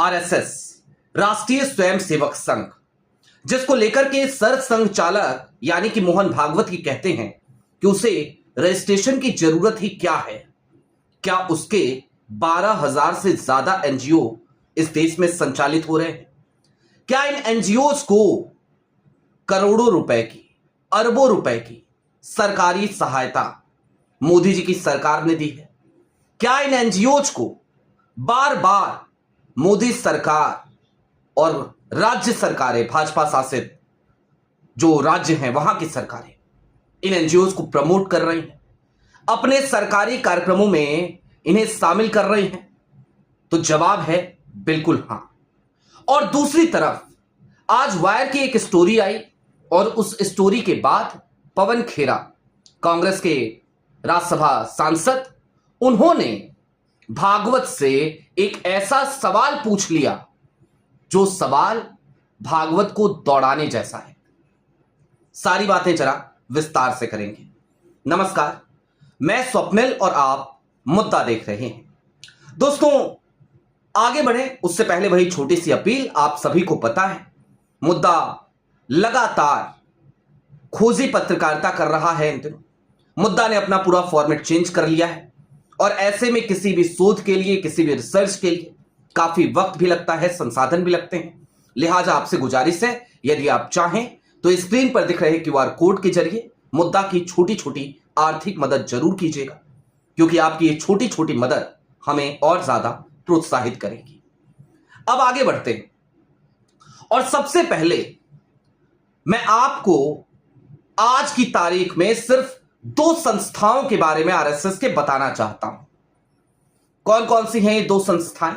RSS राष्ट्रीय स्वयंसेवक संघ, जिसको लेकर के सरसंघ चालक यानी कि मोहन भागवत की कहते हैं कि उसे रजिस्ट्रेशन की जरूरत ही क्या है। क्या उसके 12,000 से ज्यादा एनजीओ इस देश में संचालित हो रहे हैं? क्या इन एनजीओज को करोड़ों रुपए की, अरबों रुपए की सरकारी सहायता मोदी जी की सरकार ने दी है? क्या इन एनजीओज को बार बार मोदी सरकार और राज्य सरकारें, भाजपा शासित जो राज्य हैं वहां की सरकारें इन एनजीओज को प्रमोट कर रही हैं, अपने सरकारी कार्यक्रमों में इन्हें शामिल कर रही हैं? तो जवाब है बिल्कुल हां। और दूसरी तरफ आज वायर की एक स्टोरी आई और उस स्टोरी के बाद पवन खेरा, कांग्रेस के राज्यसभा सांसद, उन्होंने भागवत से एक ऐसा सवाल पूछ लिया जो सवाल भागवत को दौड़ाने जैसा है। सारी बातें जरा विस्तार से करेंगे। नमस्कार, मैं स्वप्निल और आप मुद्दा देख रहे हैं। दोस्तों, आगे बढ़े उससे पहले वही छोटी सी अपील, आप सभी को पता है मुद्दा लगातार खोजी पत्रकारिता कर रहा है। इन दिनों मुद्दा ने अपना पूरा फॉर्मेट चेंज कर लिया है और ऐसे में किसी भी शोध के लिए, किसी भी रिसर्च के लिए काफी वक्त भी लगता है, संसाधन भी लगते हैं। लिहाजा आपसे गुजारिश है, यदि आप चाहें तो स्क्रीन पर दिख रहे क्यूआर कोड के जरिए मुद्दा की छोटी छोटी आर्थिक मदद जरूर कीजिएगा, क्योंकि आपकी ये छोटी छोटी मदद हमें और ज्यादा प्रोत्साहित करेगी। अब आगे बढ़ते हैं और सबसे पहले मैं आपको आज की तारीख में सिर्फ 2 संस्थाओं के बारे में आरएसएस के बताना चाहता हूं। कौन कौन सी हैं ये 2 संस्थाएं?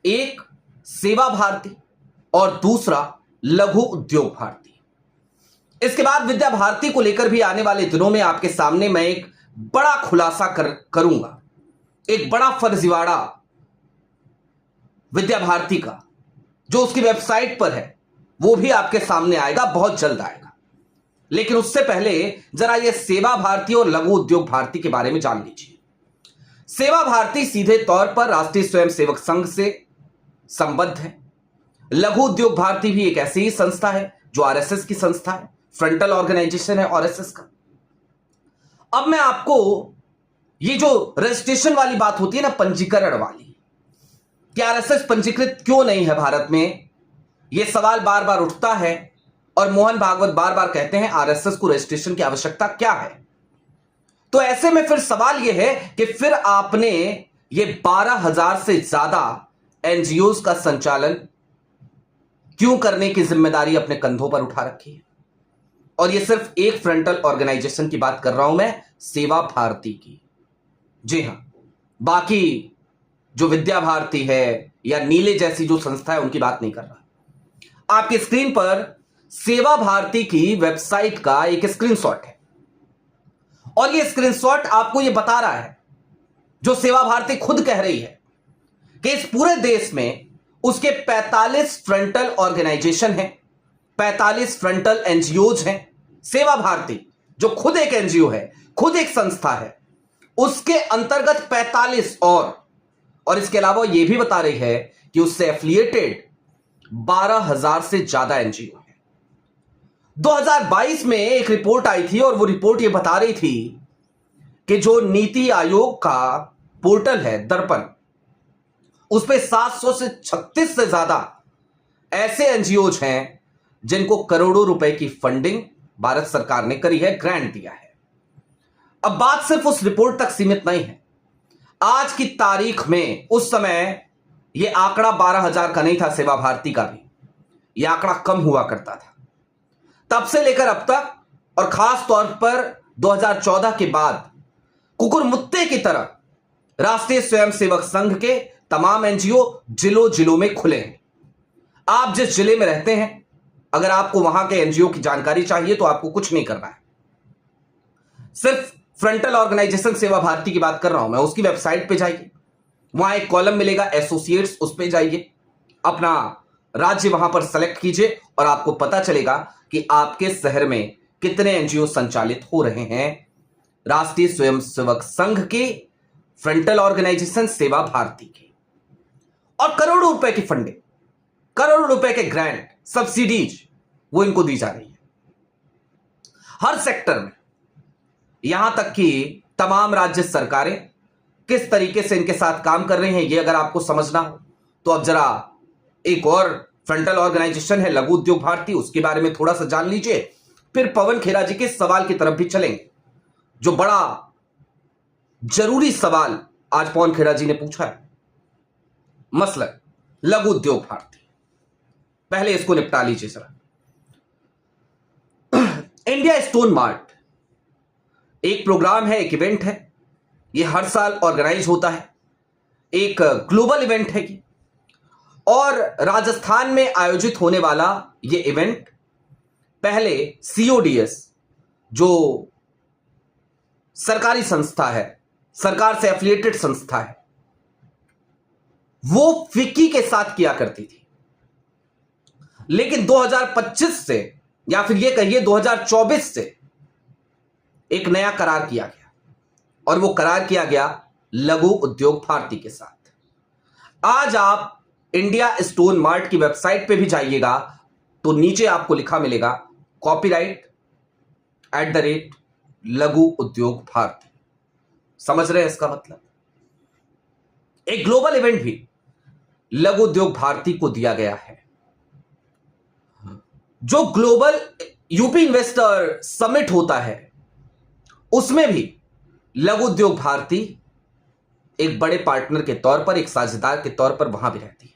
एक सेवा भारती और दूसरा लघु उद्योग भारती। इसके बाद विद्या भारती को लेकर भी आने वाले दिनों में आपके सामने मैं एक बड़ा खुलासा करूंगा, एक बड़ा फर्जीवाड़ा विद्या भारती का जो उसकी वेबसाइट पर है वो भी आपके सामने आएगा, बहुत जल्द आएगा। लेकिन उससे पहले जरा ये सेवा भारती और लघु उद्योग भारती के बारे में जान लीजिए। सेवा भारती सीधे तौर पर राष्ट्रीय स्वयंसेवक संघ से संबद्ध है। लघु उद्योग भारती भी एक ऐसी ही संस्था है जो आरएसएस की संस्था है, फ्रंटल ऑर्गेनाइजेशन है आरएसएस का। अब मैं आपको ये जो रजिस्ट्रेशन वाली बात होती है ना, पंजीकरण वाली, कि आरएसएस पंजीकृत क्यों नहीं है भारत में, यह सवाल बार बार उठता है और मोहन भागवत बार बार कहते हैं आरएसएस को रजिस्ट्रेशन की आवश्यकता क्या है। तो ऐसे में फिर सवाल यह है कि फिर आपने ये 12,000 से ज्यादा एनजीओज का संचालन क्यों करने की जिम्मेदारी अपने कंधों पर उठा रखी है? और ये सिर्फ एक फ्रंटल ऑर्गेनाइजेशन की बात कर रहा हूं मैं, सेवा भारती की। जी हां, बाकी जो विद्या भारती है या नीले जैसी जो संस्था है उनकी बात नहीं कर रहा। आपकी स्क्रीन पर सेवा भारती की वेबसाइट का एक स्क्रीनशॉट है और यह स्क्रीनशॉट आपको यह बता रहा है, जो सेवा भारती खुद कह रही है कि इस पूरे देश में उसके 45 फ्रंटल ऑर्गेनाइजेशन हैं, 45 फ्रंटल एनजीओज हैं। सेवा भारती जो खुद एक एनजीओ है, खुद एक संस्था है, उसके अंतर्गत 45 और इसके अलावा यह भी बता रही है कि उससे एफिलिएटेड 12,000 से ज्यादा एनजीओ है। 2022 में एक रिपोर्ट आई थी और वो रिपोर्ट ये बता रही थी कि जो नीति आयोग का पोर्टल है दर्पण, उस पे 700 से 36 से ज्यादा ऐसे एनजीओज हैं जिनको करोड़ों रुपए की फंडिंग भारत सरकार ने करी है, ग्रांट दिया है। अब बात सिर्फ उस रिपोर्ट तक सीमित नहीं है। आज की तारीख में, उस समय यह आंकड़ा 12,000 का नहीं था, सेवा भारती का भी यह आंकड़ा कम हुआ करता था। तब से लेकर अब तक, और खास तौर पर 2014 के बाद कुकुरमुत्ते की तरह राष्ट्रीय स्वयंसेवक संघ के तमाम एनजीओ जिलों जिलों में खुले हैं। आप जिस जिले में रहते हैं, अगर आपको वहां के एनजीओ की जानकारी चाहिए तो आपको कुछ नहीं करना है। सिर्फ फ्रंटल ऑर्गेनाइजेशन सेवा भारती की बात कर रहा हूं मैं, उसकी वेबसाइट पे जाइए, वहां एक कॉलम मिलेगा एसोसिएट्स, उस पे जाइए, अपना राज्य वहां पर सेलेक्ट कीजिए और आपको पता चलेगा कि आपके शहर में कितने एनजीओ संचालित हो रहे हैं राष्ट्रीय स्वयंसेवक संघ के, फ्रंटल ऑर्गेनाइजेशन सेवा भारती के। और करोड़ों रुपए की फंडिंग, करोड़ों रुपए के ग्रांट, सब्सिडीज वो इनको दी जा रही है हर सेक्टर में। यहां तक कि तमाम राज्य सरकारें किस तरीके से इनके साथ काम कर रही हैं, ये अगर आपको समझना हो तो अब जरा एक और फ्रंटल ऑर्गेनाइजेशन है लघु उद्योग भारती, उसके बारे में थोड़ा सा जान लीजिए। फिर पवन खेरा जी के सवाल की तरफ भी चलेंगे, जो बड़ा जरूरी सवाल आज पवन खेरा जी ने पूछा है, मसलन लघु उद्योग भारती। पहले इसको निपटा लीजिए जरा। इंडिया स्टोन मार्ट एक प्रोग्राम है, एक इवेंट है, ये हर साल ऑर्गेनाइज होता है, एक ग्लोबल इवेंट है कि, और राजस्थान में आयोजित होने वाला ये इवेंट पहले सीओडीएस जो सरकारी संस्था है, सरकार से एफिलिएटेड संस्था है, वो फिक्की के साथ किया करती थी। लेकिन 2025 से या फिर ये कहिए 2024 से एक नया करार किया गया, और वो करार किया गया लघु उद्योग भारती के साथ। आज आप इंडिया स्टोन मार्ट की वेबसाइट पे भी जाइएगा तो नीचे आपको लिखा मिलेगा कॉपीराइट @लघु उद्योग भारती। समझ रहे हैं इसका मतलब? एक ग्लोबल इवेंट भी लघु उद्योग भारती को दिया गया है। जो ग्लोबल यूपी इन्वेस्टर समिट होता है उसमें भी लघु उद्योग भारती एक बड़े पार्टनर के तौर पर, एक साझेदार के तौर पर वहां भी रहती है।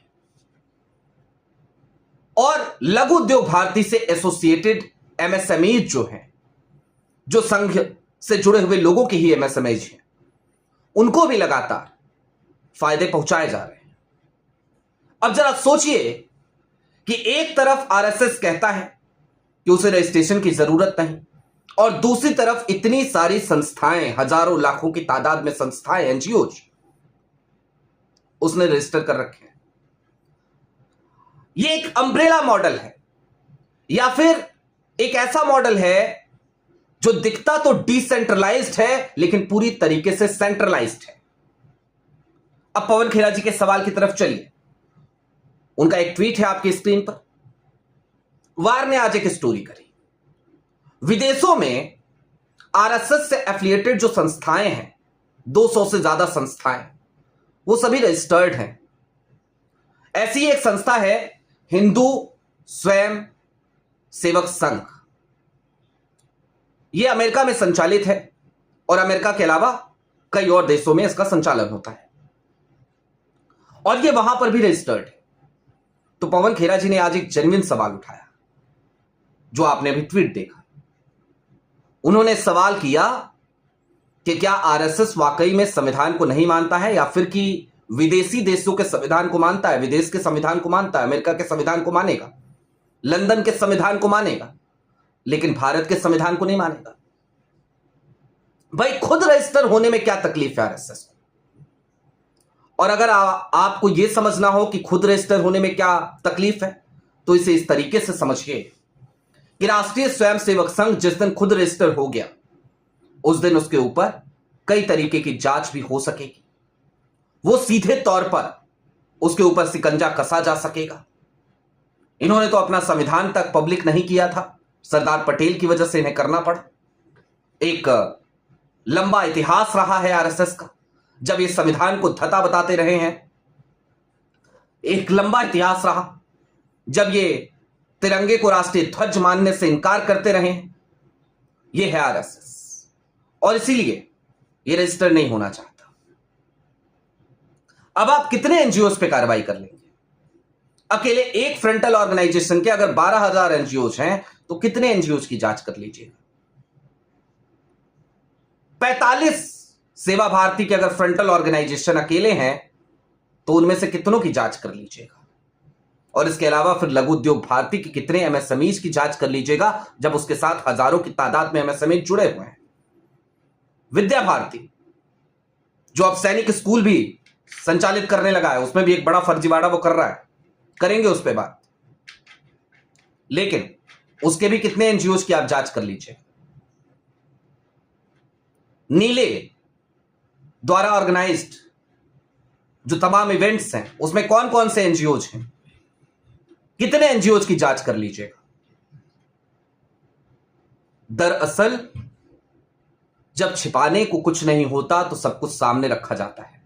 और लघु उद्योग भारती से एसोसिएटेड एमएसएमईज जो हैं, जो संघ से जुड़े हुए लोगों की ही एमएसएमईज हैं, उनको भी लगातार फायदे पहुंचाए जा रहे हैं। अब जरा सोचिए कि एक तरफ आरएसएस कहता है कि उसे रजिस्ट्रेशन की जरूरत नहीं, और दूसरी तरफ इतनी सारी संस्थाएं, हजारों लाखों की तादाद में संस्थाएं, एनजीओज उसने रजिस्टर कर रखे हैं। यह एक अम्ब्रेला मॉडल है, या फिर एक ऐसा मॉडल है जो दिखता तो डिसेंट्रलाइज्ड है लेकिन पूरी तरीके से सेंट्रलाइज्ड है। अब पवन खेरा जी के सवाल की तरफ चलिए। उनका एक ट्वीट है आपकी स्क्रीन पर। वार ने आज एक स्टोरी करी, विदेशों में आरएसएस से एफिलिएटेड जो संस्थाएं हैं, 200 से ज्यादा संस्थाएं, वो सभी रजिस्टर्ड हैं। ऐसी एक संस्था है हिंदू स्वयं सेवक संघ। यह अमेरिका में संचालित है और अमेरिका के अलावा कई और देशों में इसका संचालन होता है, और यह वहां पर भी रजिस्टर्ड है। तो पवन खेरा जी ने आज एक जेन्युइन सवाल उठाया, जो आपने अभी ट्वीट देखा। उन्होंने सवाल किया कि क्या आरएसएस वाकई में संविधान को नहीं मानता है, या फिर कि विदेशी देशों के संविधान को मानता है, विदेश के संविधान को मानता है, अमेरिका के संविधान को मानेगा, लंदन के संविधान को मानेगा, लेकिन भारत के संविधान को नहीं मानेगा। भाई खुद रजिस्टर होने में क्या तकलीफ है आरएसएस को? और अगर आपको यह समझना हो कि खुद रजिस्टर होने में क्या तकलीफ है, तो इसे इस तरीके से समझिए कि राष्ट्रीय स्वयंसेवक संघ जिस दिन खुद रजिस्टर हो गया, उस दिन उसके ऊपर कई तरीके की जांच भी हो सकेगी। वो सीधे तौर पर उसके ऊपर सिकंजा कसा जा सकेगा। इन्होंने तो अपना संविधान तक पब्लिक नहीं किया था, सरदार पटेल की वजह से इन्हें करना पड़ा। एक लंबा इतिहास रहा है आरएसएस का, जब ये संविधान को धता बताते रहे हैं। एक लंबा इतिहास रहा जब ये तिरंगे को राष्ट्रीय ध्वज मानने से इनकार करते रहे हैं। ये है आरएसएस, और इसीलिए ये रजिस्टर नहीं होना चाहता। अब आप कितने एनजीओ पे कार्रवाई कर लेंगे? अकेले एक फ्रंटल ऑर्गेनाइजेशन के अगर 12,000 एनजीओ हैं तो कितने एनजीओ की जांच कर लीजिएगा? 45 सेवा भारती के अगर फ्रंटल ऑर्गेनाइजेशन अकेले हैं तो उनमें से कितनों की जांच कर लीजिएगा? और इसके अलावा फिर लघु उद्योग भारती के कितने एमएसएमईज की जांच कर लीजिएगा, जब उसके साथ हजारों की तादाद में एमएसएमई जुड़े हुए हैं। विद्या भारती जो अब सैनिक स्कूल भी संचालित करने लगा है, उसमें भी एक बड़ा फर्जीवाड़ा वो कर रहा है, करेंगे उस पर बात। लेकिन उसके भी कितने एनजीओ की आप जांच कर लीजिए। नीले द्वारा ऑर्गेनाइज्ड जो तमाम इवेंट्स हैं उसमें कौन कौन से एनजीओज हैं, कितने एनजीओज की जांच कर लीजिएगा। दरअसल जब छिपाने को कुछ नहीं होता तो सब कुछ सामने रखा जाता है,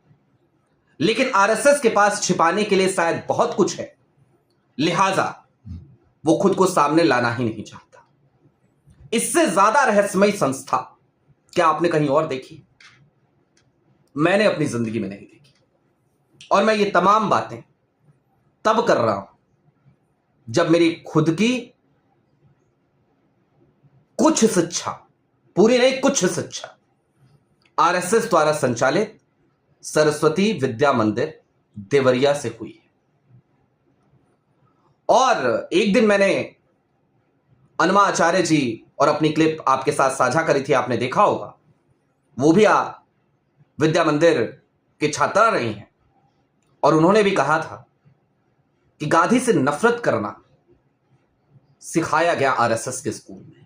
लेकिन आरएसएस के पास छिपाने के लिए शायद बहुत कुछ है, लिहाजा वो खुद को सामने लाना ही नहीं चाहता। इससे ज्यादा रहस्यमयी संस्था क्या आपने कहीं और देखी? मैंने अपनी जिंदगी में नहीं देखी, और मैं ये तमाम बातें तब कर रहा हूं जब मेरी खुद की कुछ शिक्षा, पूरी नहीं कुछ शिक्षा, आरएसएस द्वारा संचालित सरस्वती विद्या मंदिर देवरिया से हुई है। और एक दिन मैंने अनमा आचार्य जी और अपनी क्लिप आपके साथ साझा करी थी, आपने देखा होगा। वो भी विद्या मंदिर के छात्रा रही हैं, और उन्होंने भी कहा था कि गांधी से नफरत करना सिखाया गया आरएसएस के स्कूल में।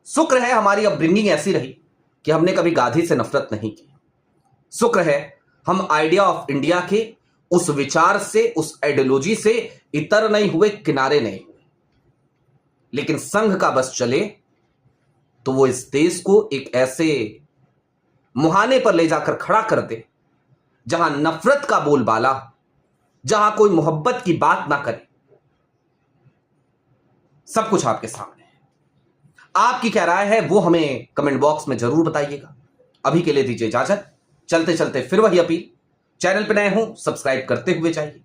शुक्र है हमारी अपब्रिंगिंग ऐसी रही कि हमने कभी गांधी से नफरत नहीं की। शुक्र है हम आइडिया ऑफ इंडिया के उस विचार से, उस आइडियोलॉजी से इतर नहीं हुए, किनारे नहीं हुए। लेकिन संघ का बस चले तो वो इस देश को एक ऐसे मुहाने पर ले जाकर खड़ा कर दे जहां नफरत का बोलबाला, जहां कोई मोहब्बत की बात ना करे। सब कुछ आपके सामने है। आपकी क्या राय है वो हमें कमेंट बॉक्स में जरूर बताइएगा। अभी के लिए दीजिए इजाजत। चलते चलते फिर वही अपील, चैनल पर नए हो सब्सक्राइब करते हुए जाइए,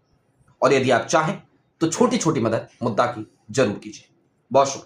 और यदि आप चाहें तो छोटी छोटी मदद मुद्दा की जरूर कीजिए। बहुत शुक्रिया।